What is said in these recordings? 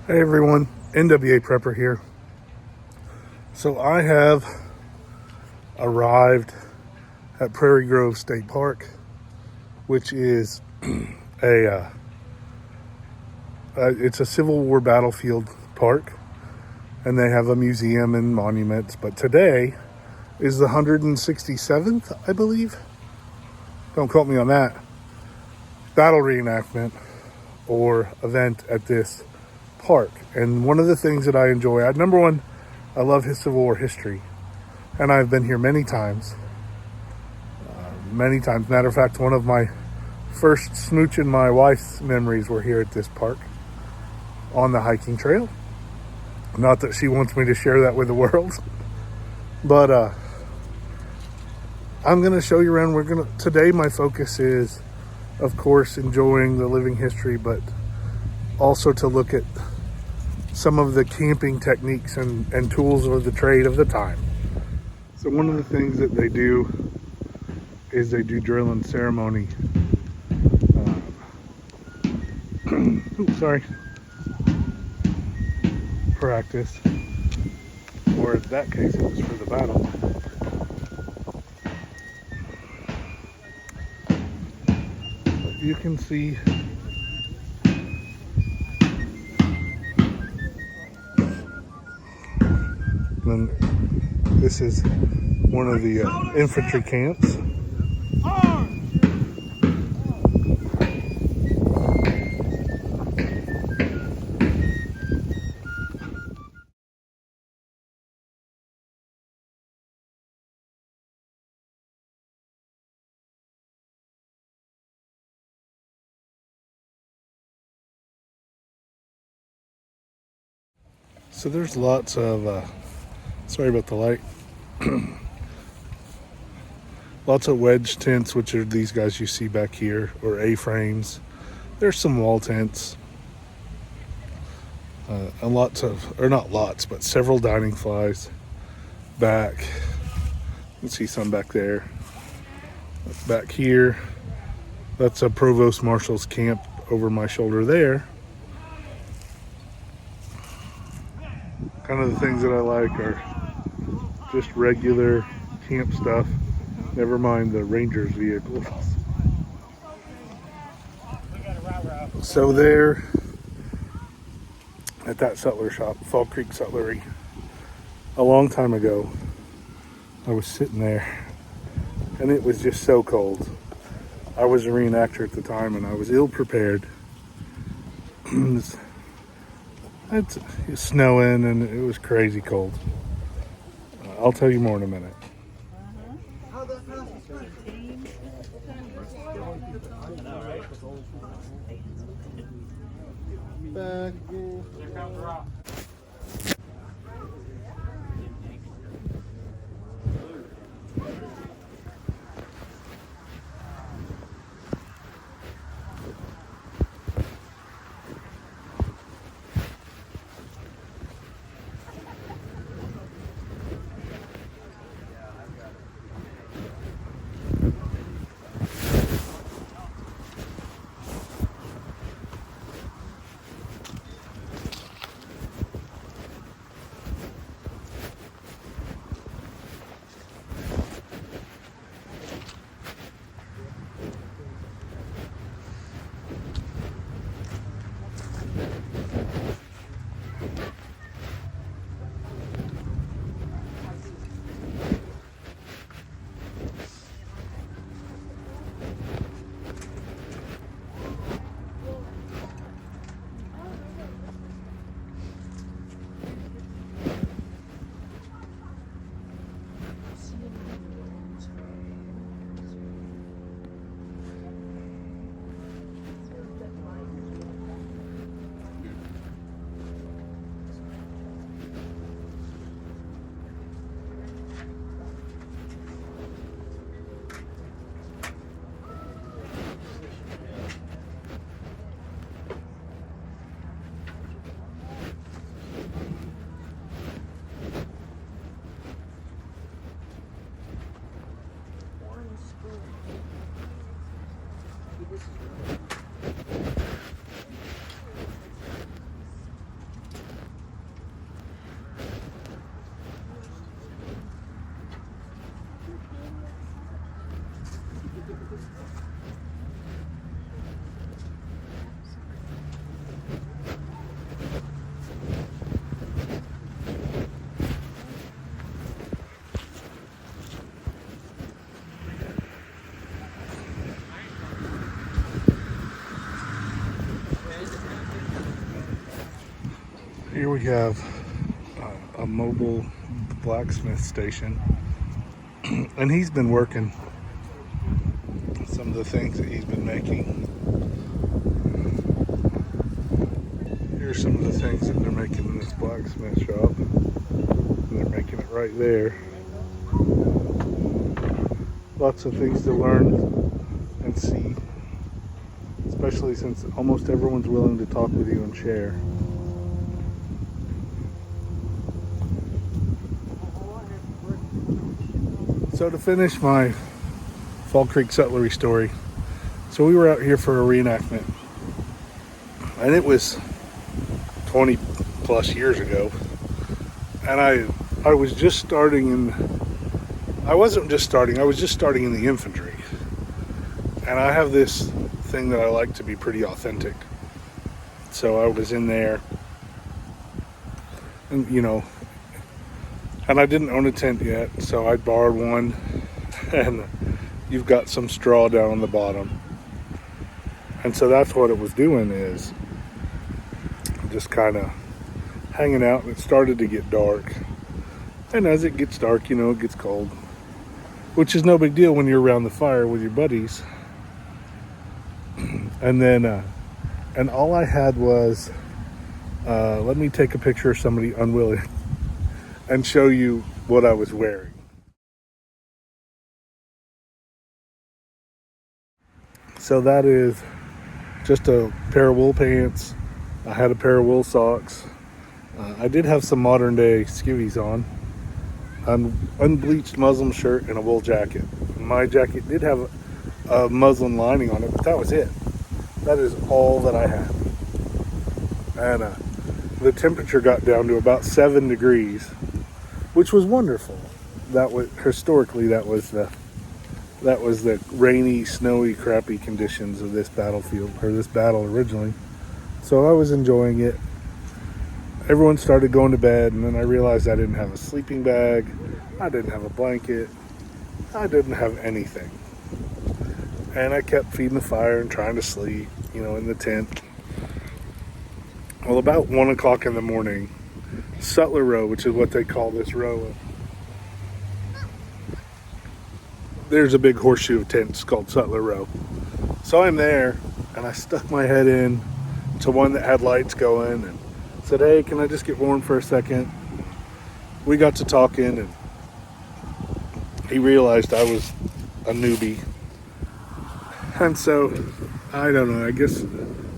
Hey everyone, NWA Prepper here. So I have arrived at Prairie Grove State Park, which is it's a Civil War battlefield park, and they have a museum and monuments. But today is the 167th, I believe. Don't quote me on that. Battle reenactment or event at this park. And one of the things that I enjoy, number one, I love his Civil War history, and I've been here many times. Matter of fact, one of my first smooching my wife's memories were here at this park on the hiking trail. Not that she wants me to share that with the world, but I'm gonna show you around. Today my focus is, of course, enjoying the living history, but also to look at some of the camping techniques and tools of the trade of the time. So one of the things that they do is they do drill and ceremony. Practice, or in that case it was for the battle. But you can see then this is one of the infantry camps. So there's lots of sorry about the light. Lots of wedge tents, which are these guys you see back here, or A-frames. There's some wall tents. And not lots, but several dining flies back. You can see some back there. Back here, that's a provost marshal's camp over my shoulder there. Kind of the things that I like are just regular camp stuff, never mind the Rangers vehicles. So there, at that sutler shop, Fall Creek Sutlery, a long time ago, I was sitting there and it was just so cold. I was a reenactor at the time and I was ill prepared. It's snowing and it was crazy cold. I'll tell you more in a minute. Here we have a mobile blacksmith station, and he's been working some of the things that he's been making. Here's some of the things that they're making in this blacksmith shop. They're making it right there. Lots of things to learn and see, especially since almost everyone's willing to talk with you and share. So to finish my Fall Creek Sutlery story, so we were out here for a reenactment, and it was 20 plus years ago, and I was just starting in, I wasn't just starting, I was just starting in the infantry, and I have this thing that I like to be pretty authentic, so I was in there, and and I didn't own a tent yet, so I borrowed one, and you've got some straw down on the bottom. And so that's what it was doing, is just kind of hanging out, and it started to get dark. And as it gets dark, it gets cold, which is no big deal when you're around the fire with your buddies. And then, and all I had was, let me take a picture of somebody unwilling and show you what I was wearing. So that is just a pair of wool pants. I had a pair of wool socks. I did have some modern day skivvies on. An unbleached muslin shirt and a wool jacket. My jacket did have a muslin lining on it, but that was it. That is all that I had. And the temperature got down to about 7 degrees, which was wonderful. That was historically that was the rainy, snowy, crappy conditions of this battlefield, or this battle originally. So I was enjoying it. Everyone started going to bed, and then I realized I didn't have a sleeping bag, I didn't have a blanket, I didn't have anything. And I kept feeding the fire and trying to sleep, in the tent. Well, about 1 o'clock in the morning, Sutler Row, which is what they call this row, there's a big horseshoe of tents called Sutler Row. So I'm there, and I stuck my head in to one that had lights going and said, hey, can I just get warm for a second? We got to talking, and he realized I was a newbie. And so, I don't know, I guess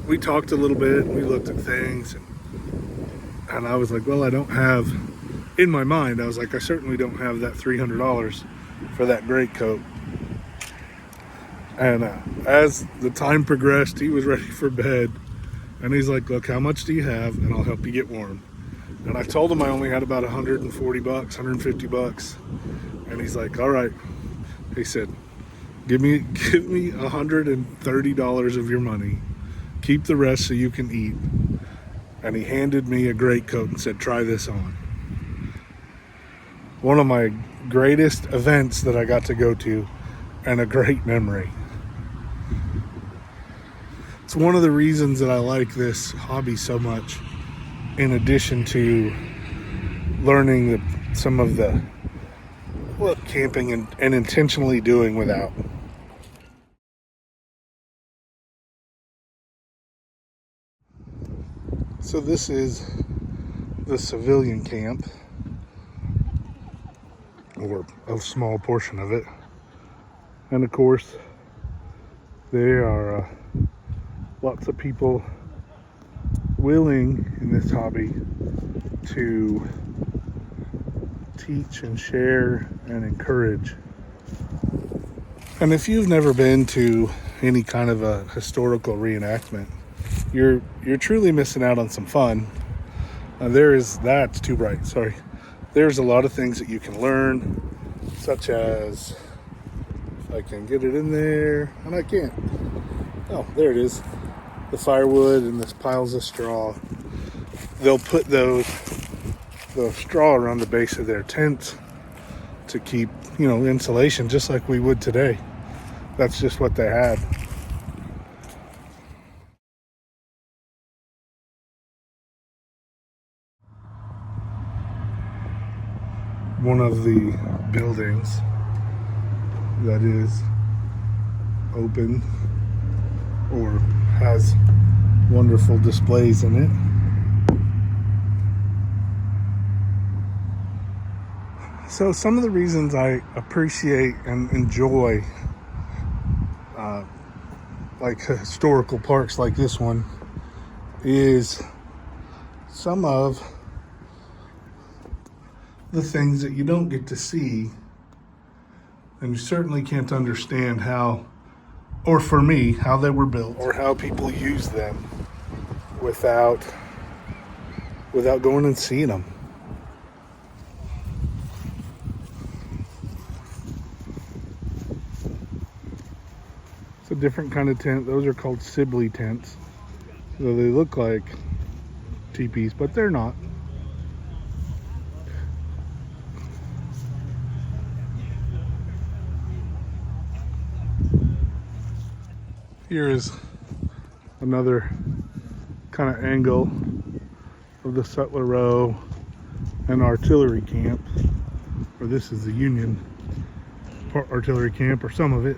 we talked a little bit, we looked at things, and I was like, well, I don't have, in my mind, I was like, I certainly don't have that $300 for that great coat. And as the time progressed, he was ready for bed, and he's like, look, how much do you have, and I'll help you get warm. And I told him I only had about $140, $150, and he's like, all right. He said, give me $130 of your money, keep the rest so you can eat. And he handed me a great coat and said, try this on. One of my greatest events that I got to go to, and a great memory. It's one of the reasons that I like this hobby so much, in addition to learning some of the camping and intentionally doing without. So this is the civilian camp, or a small portion of it. And of course, there are lots of people willing in this hobby to teach and share and encourage. And if you've never been to any kind of a historical reenactment, you're truly missing out on some fun. That's too bright, sorry. There's a lot of things that you can learn, such as, if I can get it in there, and I can't. Oh, there it is. The firewood and this piles of straw. They'll put the straw around the base of their tents to keep, insulation, just like we would today. That's just what they had. one of the buildings that is open or has wonderful displays in it. So some of the reasons I appreciate and enjoy like historical parks like this one is some of the things that you don't get to see, and you certainly can't understand how, or for me, how they were built or how people use them without going and seeing them. It's a different kind of tent. Those are called Sibley tents. So they look like teepees, but they're not. Here is another kind of angle of the Sutler Row and artillery camp, or this is the Union artillery camp, or some of it.